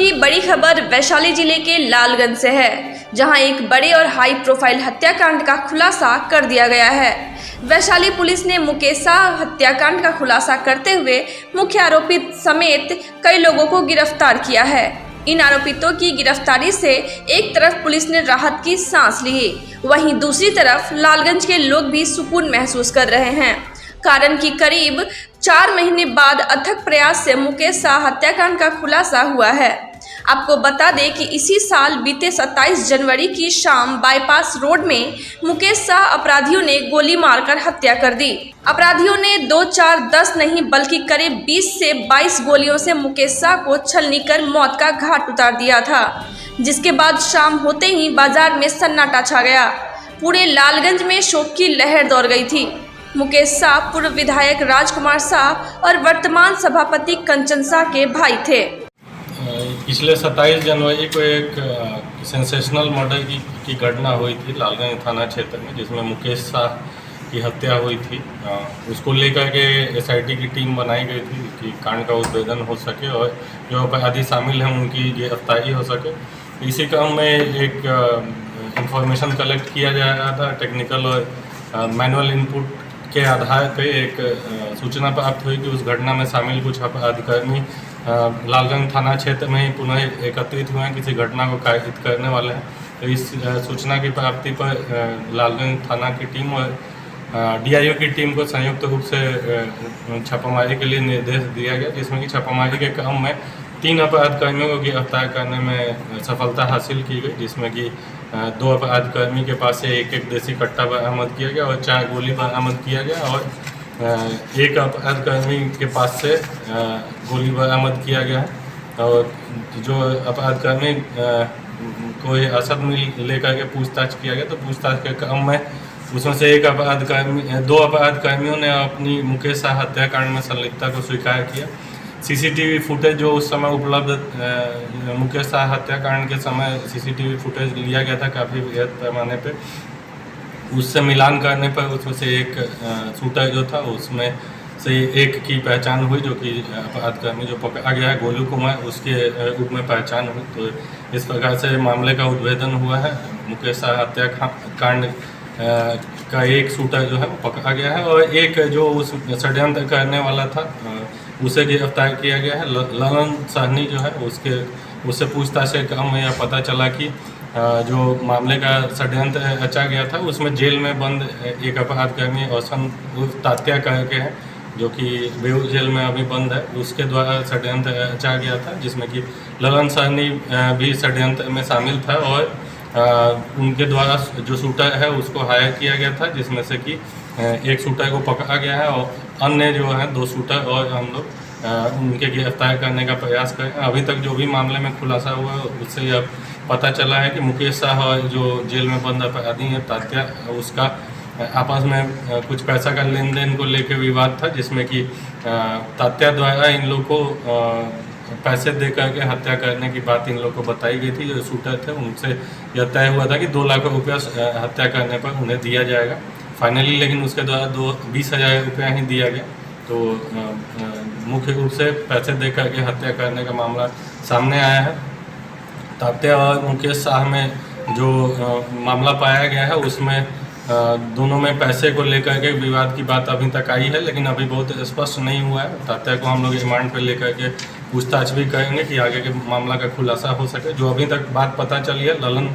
की बड़ी खबर वैशाली जिले के लालगंज से है, जहां एक बड़े और हाई प्रोफाइल हत्याकांड का खुलासा कर दिया गया है। वैशाली पुलिस ने मुकेश साह हत्याकांड का खुलासा करते हुए मुख्य आरोपित समेत कई लोगों को गिरफ्तार किया है। इन आरोपितों की गिरफ्तारी से एक तरफ पुलिस ने राहत की सांस ली, वहीं दूसरी तरफ लालगंज के लोग भी सुकून महसूस कर रहे हैं। कारण कि करीब 4 महीने बाद अथक प्रयास से मुकेश साह हत्याकांड का खुलासा हुआ है। आपको बता दें कि इसी साल बीते 27 जनवरी की शाम बाईपास रोड में मुकेश साह अपराधियों ने गोली मारकर हत्या कर दी। अपराधियों ने 2, 4, 10 नहीं बल्कि करीब 20 से 22 गोलियों से मुकेश साह को छलनी कर मौत का घाट उतार दिया था, जिसके बाद शाम होते ही बाजार में सन्नाटा छा गया। पूरे लालगंज में शोक की लहर दौड़ गई थी। मुकेश साह पूर्व विधायक राजकुमार साह और वर्तमान सभापति कंचन साह के भाई थे। पिछले 27 जनवरी को एक सेंसेशनल मर्डर की घटना हुई थी लालगंज थाना क्षेत्र में, जिसमें मुकेश साह की हत्या हुई थी। उसको लेकर के एसआईटी की टीम बनाई गई थी कि कांड का उद्भेदन हो सके और जो अपराधी शामिल हैं उनकी गिरफ्तारी हो सके। इसी क्रम में एक इंफॉर्मेशन कलेक्ट किया जा रहा था। टेक्निकल और मैनुअल इनपुट के आधार पे एक सूचना प्राप्त हुई कि उस घटना में शामिल कुछ अपराधकर्मी लालगंज थाना क्षेत्र में ही पुनः एकत्रित हुए हैं, किसी घटना को कारित करने वाले हैं। तो इस सूचना की प्राप्ति पर लालगंज थाना की टीम और डीआईओ की टीम को संयुक्त रूप से छापामारी के लिए निर्देश दिया गया, जिसमें कि छापामारी के क्रम में 3 अपराधकर्मियों को गिरफ्तार करने में सफलता हासिल की गई, जिसमें कि 2 अपराधकर्मी के पास से एक देसी कट्टा बरामद किया गया और 4 गोली बरामद किया गया और एक अपराधकर्मी के पास से गोली बरामद किया गया है। और जो अपराधकर्मी को असद में लेकर के पूछताछ किया गया, तो पूछताछ के क्रम में उसमें से 2 अपराधकर्मियों ने अपनी मुकेश साह हत्याकांड में संलिप्तता को स्वीकार किया। सीसीटीवी फुटेज जो उस समय उपलब्ध मुकेश साह हत्याकांड के समय सीसीटीवी फुटेज लिया गया था काफ़ी बृहद पैमाने पे, उससे मिलान करने पर उसमें से एक शूटर जो था उसमें से एक की पहचान हुई, जो कि अपराधकर्मी जो पकड़ा गया है गोलू कुमार, उसके रूप में पहचान हुई। तो इस प्रकार से मामले का उद्भेदन हुआ है। मुकेश साह हत्याकांड का एक शूटर जो है वो पकड़ा गया है और एक जो उस षड्यंत्र करने वाला था उसे गिरफ्तार किया गया है। ललन सहनी जो है उससे पूछताछ के क्रम में यह पता चला कि जो मामले का षड्यंत्र रचा गया था उसमें जेल में बंद एक अपराधकर्मी औसन तात्या करके है, जो कि बेऊर जेल में अभी बंद है, उसके द्वारा षड्यंत्र रचा गया था, जिसमें कि ललन सहनी भी षड्यंत्र में शामिल था और उनके द्वारा जो शूटर है उसको हायर किया गया था, जिसमें से कि एक शूटर को पकड़ा गया है और अन्य जो है 2 शूटर और हम लोग उनके गिरफ्तार करने का प्रयास करें। अभी तक जो भी मामले में खुलासा हुआ उससे यह पता चला है कि मुकेश साह जो जेल में बंद अपराधी है तात्या, उसका आपस में कुछ पैसा का लेन देन को लेकर विवाद था, जिसमें कि तात्या द्वारा इन लोग को पैसे दे करके हत्या करने की बात इन लोग को बताई गई थी। जो शूटर थे उनसे यह तय हुआ था कि 2 लाख रुपया हत्या करने पर उन्हें दिया जाएगा फाइनली, लेकिन उसके द्वारा 20,000 रुपया ही दिया गया। तो मुख्य रूप से पैसे दे करके हत्या करने का मामला सामने आया है। तात्या और मुकेश साह में जो मामला पाया गया है उसमें दोनों में पैसे को लेकर के विवाद की बात अभी तक आई है, लेकिन अभी बहुत स्पष्ट नहीं हुआ है। तात्या को हम लोग रिमांड पर लेकर के पूछताछ भी करेंगे कि आगे के मामला का खुलासा हो सके। जो अभी तक बात पता चली है, ललन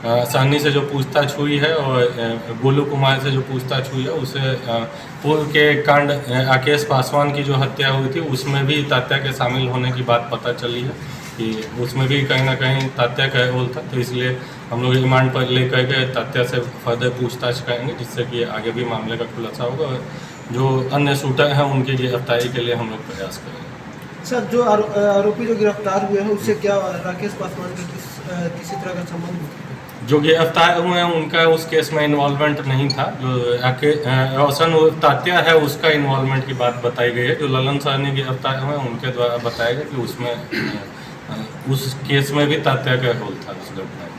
सहनी से जो पूछताछ हुई है और गोलू कुमार से जो पूछताछ हुई है, उसे पूर्व के कांड राकेश पासवान की जो हत्या हुई थी उसमें भी तात्या के शामिल होने की बात पता चली है कि उसमें भी कहीं ना कहीं तात्या का रोल था। तो इसलिए हम लोग रिमांड पर लेकर के तात्या से फर्दर पूछताछ करेंगे, जिससे कि आगे भी मामले का खुलासा होगा और जो अन्य शूटर हैं उनकी गिरफ्तारी के लिए हम लोग प्रयास करेंगे। सर, जो आरोपी जो गिरफ्तार हुए हैं उससे क्या राकेश पासवान का किसी तरह का संबंध? जो गिरफ्तार हुए हैं उनका उस केस में इन्वॉल्वमेंट नहीं था। जो रोशन तात्या है उसका इन्वॉल्वमेंट की बात बताई गई है। जो ललन सहनी गिरफ्तार हुए हैं उनके द्वारा बताया गया कि उसमें उस केस में भी तात्या का रोल था उस घटना में।